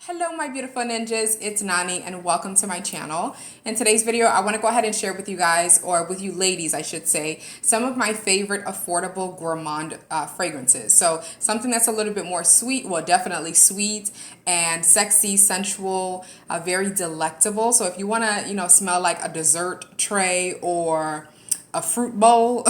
Hello my beautiful ninjas, it's Nani and welcome to my channel. In today's video, I want to go ahead and share with you guys, or with you ladies I should say, some of my favorite affordable gourmand fragrances. So something that's a little bit more sweet, well definitely sweet and sexy, sensual, very delectable. So if you want to, smell like a dessert tray or a fruit bowl,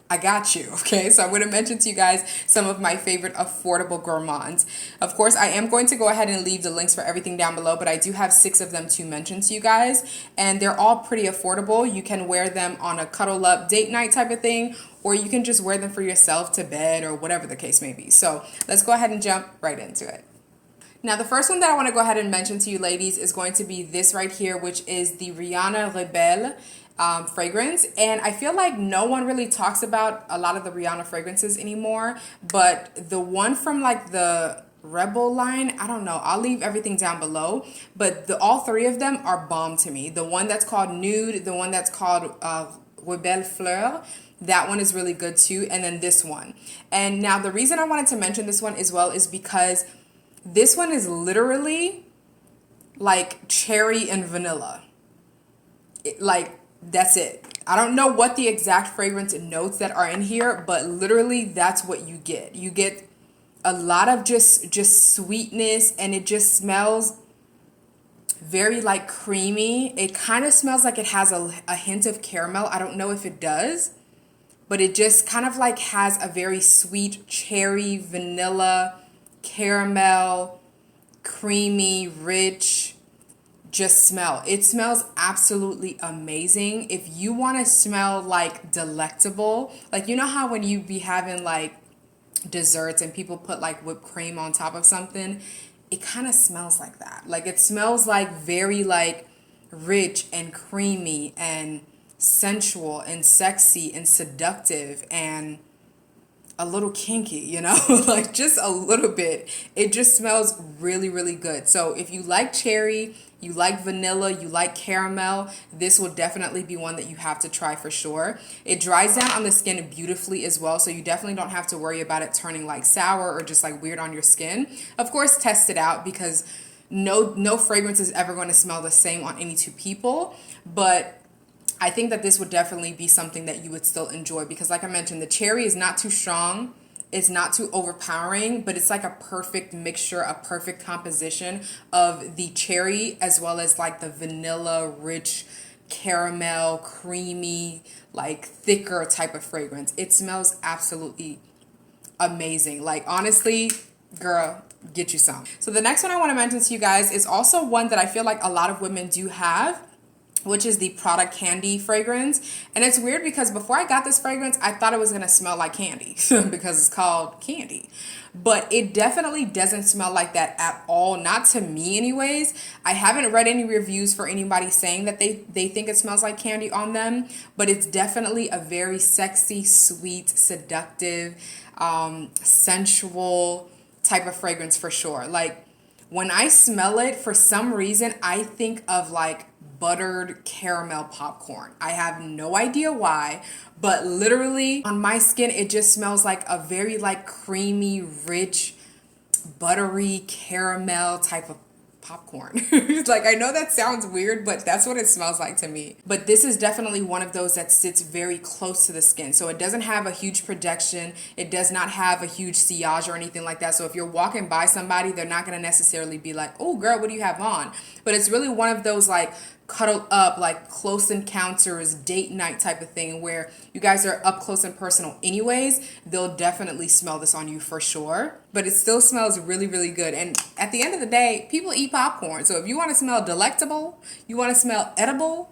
I got you, okay? So I'm going to mention to you guys some of my favorite affordable gourmands. Of course, I am going to go ahead and leave the links for everything down below, but I do have 6 of them to mention to you guys, and they're all pretty affordable. You can wear them on a cuddle up date night type of thing, or you can just wear them for yourself to bed or whatever the case may be. So let's go ahead and jump right into it. Now, the first one that I want to go ahead and mention to you ladies is going to be this right here, which is the Rihanna LaBelle fragrance. And I feel like no one really talks about a lot of the Rihanna fragrances anymore, but the one from like the Rebel line, I don't know, I'll leave everything down below, but all 3 of them are bomb to me. The one that's called Nude, the one that's called Rebelle Fleur, that one is really good too, and then this one. And now the reason I wanted to mention this one as well is because this one is literally like cherry and vanilla. That's it. I don't know what the exact fragrance notes that are in here, but literally that's what you get. You get a lot of just sweetness, and it just smells very like creamy. It kind of smells like it has a hint of caramel. I don't know if it does, but it just kind of like has a very sweet cherry, vanilla, caramel, creamy, rich just smell. It smells absolutely amazing. If you want to smell like delectable, like you know how when you be having like desserts and people put like whipped cream on top of something, it kind of smells like that. Like it smells like very like rich and creamy and sensual and sexy and seductive and a little kinky, you know, like just a little bit. It just smells really, really good. So if you like cherry, you like vanilla, you like caramel, this will definitely be one that you have to try for sure. It dries down on the skin beautifully as well, so you definitely don't have to worry about it turning like sour or just like weird on your skin. Of course, test it out because no fragrance is ever going to smell the same on any 2 people, but I think that this would definitely be something that you would still enjoy because like I mentioned, the cherry is not too strong. It's not too overpowering, but it's like a perfect mixture, a perfect composition of the cherry as well as like the vanilla, rich, caramel, creamy, like thicker type of fragrance. It smells absolutely amazing. Like honestly, girl, get you some. So the next one I want to mention to you guys is also one that I feel like a lot of women do have, which is the Product Candy fragrance. And it's weird because before I got this fragrance, I thought it was gonna smell like candy because it's called candy. But it definitely doesn't smell like that at all, not to me anyways. I haven't read any reviews for anybody saying that they think it smells like candy on them, but it's definitely a very sexy, sweet, seductive, sensual type of fragrance for sure. Like when I smell it, for some reason, I think of like buttered caramel popcorn. I have no idea why, but literally on my skin, it just smells like a very like creamy, rich, buttery caramel type of popcorn. Like I know that sounds weird, but that's what it smells like to me. But this is definitely one of those that sits very close to the skin. So it doesn't have a huge projection. It does not have a huge sillage or anything like that. So if you're walking by somebody, they're not going to necessarily be like, oh girl, what do you have on? But it's really one of those like cuddled up, like close encounters, date night type of thing where you guys are up close and personal anyways. They'll definitely smell this on you for sure, but it still smells really, really good. And at the end of the day, people eat popcorn. So if you want to smell delectable, you want to smell edible,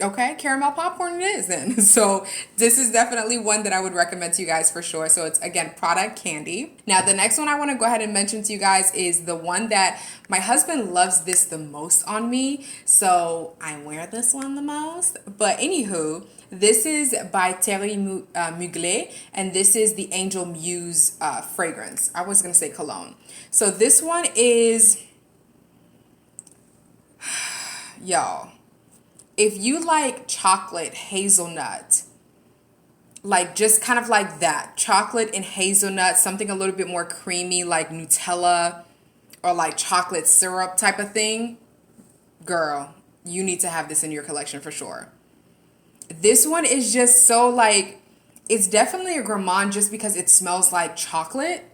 okay, caramel popcorn it is then. So this is definitely one that I would recommend to you guys for sure. So it's again Product Candy. Now the next one I want to go ahead and mention to you guys is the one that my husband loves this the most on me, so I wear this one the most. But anywho, this is by Thierry Mugler, and this is the Angel Muse fragrance. I was gonna say cologne. So this one is, y'all, if you like chocolate hazelnut, like just kind of like that, chocolate and hazelnut, something a little bit more creamy like Nutella or like chocolate syrup type of thing, girl, you need to have this in your collection for sure. This one is just so like, it's definitely a gourmand just because it smells like chocolate,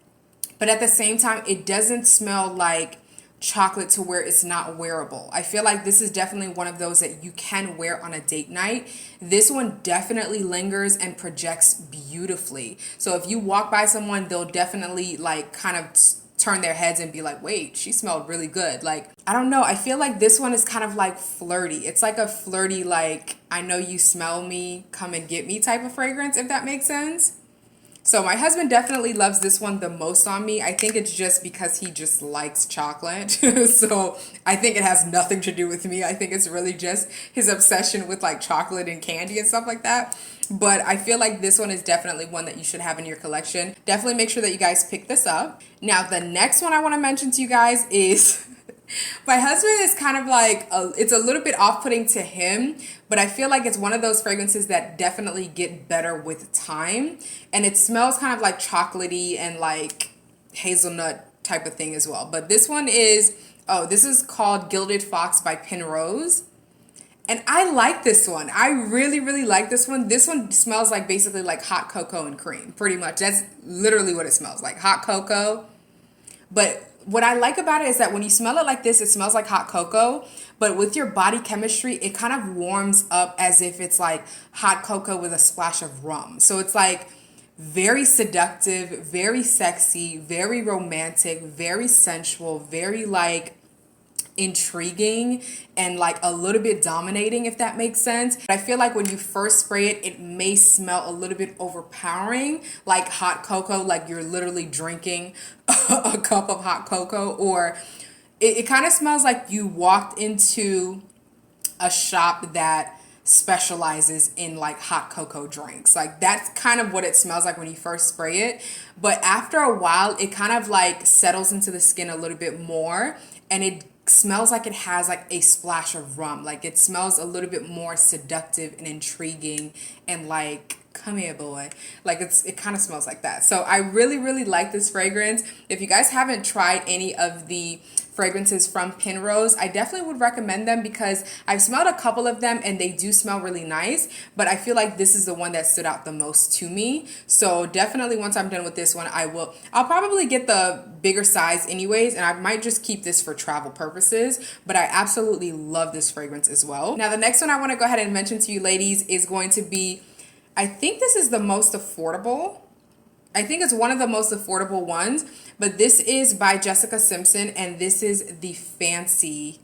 but at the same time, it doesn't smell like chocolate to where it's not wearable. I feel like this is definitely one of those that you can wear on a date night. This one definitely lingers and projects beautifully. So if you walk by someone, they'll definitely like kind of turn their heads and be like, wait, she smelled really good. Like, I don't know. I feel like this one is kind of like flirty. It's like a flirty, like, I know you smell me, come and get me type of fragrance, if that makes sense. So my husband definitely loves this one the most on me. I think it's just because he just likes chocolate. So I think it has nothing to do with me. I think it's really just his obsession with like chocolate and candy and stuff like that. But I feel like this one is definitely one that you should have in your collection. Definitely make sure that you guys pick this up. Now, the next one I want to mention to you guys is... my husband is kind of like, it's a little bit off-putting to him, but I feel like it's one of those fragrances that definitely get better with time. And it smells kind of like chocolatey and like hazelnut type of thing as well. But this one is, this is called Gilded Fox by Penrose. And I like this one. I really, really like this one. This one smells like basically like hot cocoa and cream, pretty much. That's literally what it smells like, hot cocoa. But what I like about it is that when you smell it like this, it smells like hot cocoa, but with your body chemistry, it kind of warms up as if it's like hot cocoa with a splash of rum. So it's like very seductive, very sexy, very romantic, very sensual, very like intriguing and like a little bit dominating, if that makes sense. I feel like when you first spray it, it may smell a little bit overpowering, like hot cocoa, like you're literally drinking a cup of hot cocoa, or it kind of smells like you walked into a shop that specializes in like hot cocoa drinks. Like that's kind of what it smells like when you first spray it. But after a while, it kind of like settles into the skin a little bit more, and it smells like it has like a splash of rum. Like it smells a little bit more seductive and intriguing and like, come here, boy. Like it kind of smells like that. So I really, really like this fragrance. If you guys haven't tried any of the fragrances from Penrose, I definitely would recommend them because I've smelled a couple of them and they do smell really nice, but I feel like this is the one that stood out the most to me. So definitely once I'm done with this one, I'll probably get the bigger size anyways, and I might just keep this for travel purposes, but I absolutely love this fragrance as well. Now the next one I want to go ahead and mention to you ladies is going to be, I think this is the most affordable. I think it's one of the most affordable ones, but this is by Jessica Simpson, and this is the Fancy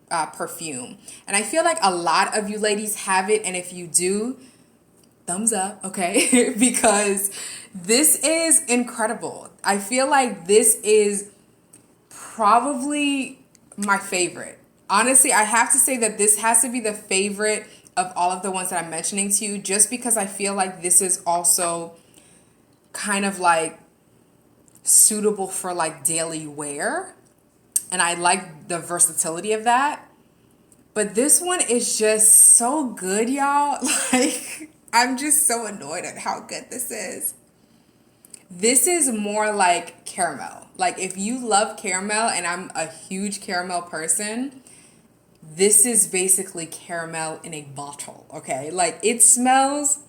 perfume. And I feel like a lot of you ladies have it, and if you do, thumbs up, okay? Because this is incredible. I feel like this is probably my favorite. Honestly, I have to say that this has to be the favorite of all of the ones that I'm mentioning to you, just because I feel like this is also kind of like suitable for like daily wear, and I like the versatility of that. But this one is just so good, y'all. Like, I'm just so annoyed at how good this is. This is more like caramel. Like if you love caramel, and I'm a huge caramel person, this is basically caramel in a bottle, okay? Like it smells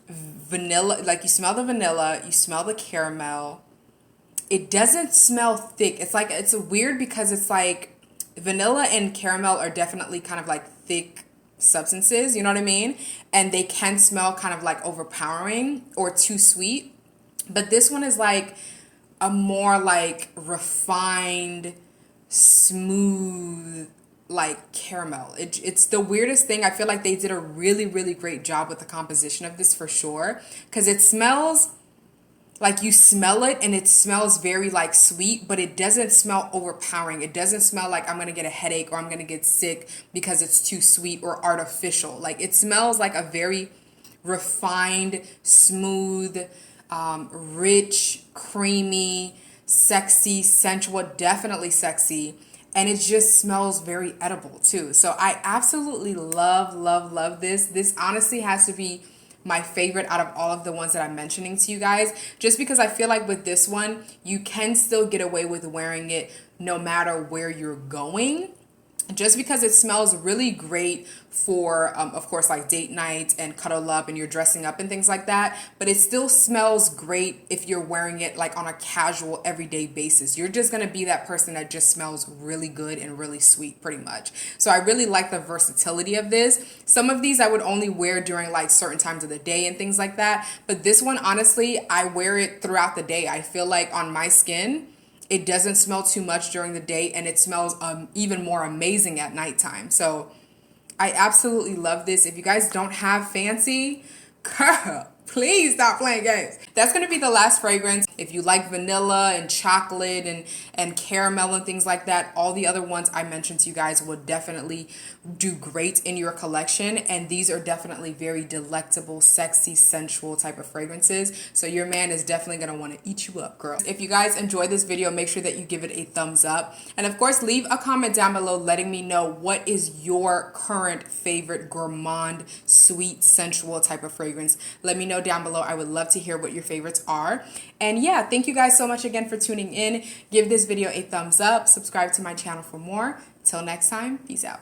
vanilla, like you smell the vanilla, you smell the caramel. It doesn't smell thick. It's like, it's weird because it's like vanilla and caramel are definitely kind of like thick substances, you know what I mean? And they can smell kind of like overpowering or too sweet. But this one is like a more like refined, smooth, like caramel. It's the weirdest thing. I feel like they did a really, really great job with the composition of this for sure. Because it smells like you smell it and it smells very like sweet, but it doesn't smell overpowering. It doesn't smell like I'm going to get a headache or I'm going to get sick because it's too sweet or artificial. Like it smells like a very refined, smooth, rich, creamy, sexy, sensual, definitely sexy. And it just smells very edible too. So I absolutely love, love, love this. This honestly has to be my favorite out of all of the ones that I'm mentioning to you guys, just because I feel like with this one, you can still get away with wearing it no matter where you're going. Just because it smells really great for, of course, like date night and cuddle up and you're dressing up and things like that. But it still smells great if you're wearing it like on a casual everyday basis. You're just going to be that person that just smells really good and really sweet pretty much. So I really like the versatility of this. Some of these I would only wear during like certain times of the day and things like that. But this one, honestly, I wear it throughout the day. I feel like on my skin, it doesn't smell too much during the day, and it smells even more amazing at nighttime. So I absolutely love this. If you guys don't have Fancy, girl, please stop playing games. That's going to be the last fragrance. If you like vanilla and chocolate and caramel and things like that, all the other ones I mentioned to you guys will definitely do great in your collection. And these are definitely very delectable, sexy, sensual type of fragrances. So your man is definitely going to want to eat you up, girl. If you guys enjoyed this video, make sure that you give it a thumbs up. And of course, leave a comment down below letting me know what is your current favorite gourmand, sweet, sensual type of fragrance. Let me know down below. I would love to hear what your favorites are. And yeah, thank you guys so much again for tuning in. Give this video a thumbs up. Subscribe to my channel for more. Till next time, peace out.